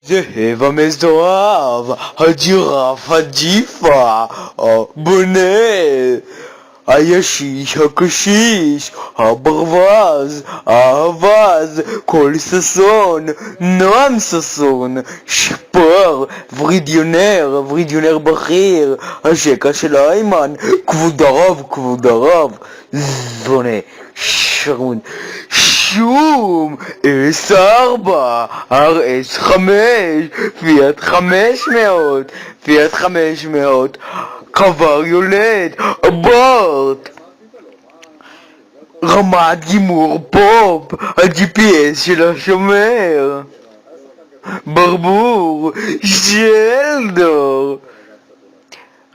זאב המסואב, הג'ירף הג'יפה, הבונה, הישיש הקשיש, הברווז, האווז, קול ששון, נועם ששון, שפר, ורידיונר בכיר, השקע של איימן, כבוד הרב, זונה, שרמון, שום, S4, RS5, פיאט 500, קבר יולד, אבורט, רמת גימור פופ, ה-GPS של השומר, ברבור, שלדור,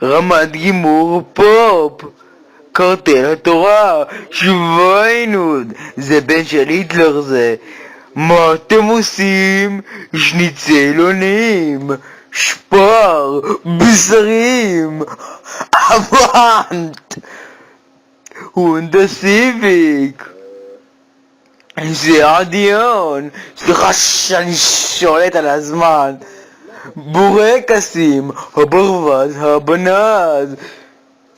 רמת גימור פופ, קרטל התורה, שוויינוד, זה בן של היטלר זה. מה אתם עושים? שניצלונים, שפר, בשרים, אבנט, הונדה סיביק, זה הדיון, סליחה שאני שולט על הזמן, בורקסים, הברווז, הבנז,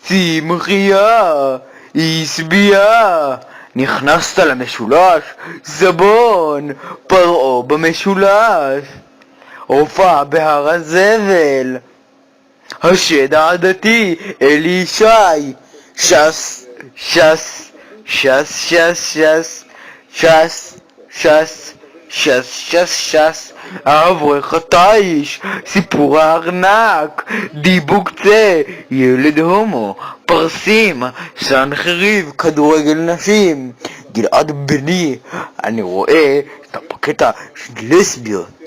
צמחייה, עשבייה, נכנסת למשולש, זבון, פרעה במשולש, הופעה בהר הזבל, השד העדתי, אלי ישי, ש"ס, האברך התיש, סיפור הארנק, דיבוק צה, ילד הומו, פרסים, סנחריב, כדורגל נשים, גלעד בני, אני רואה את הפקטה של לסביות.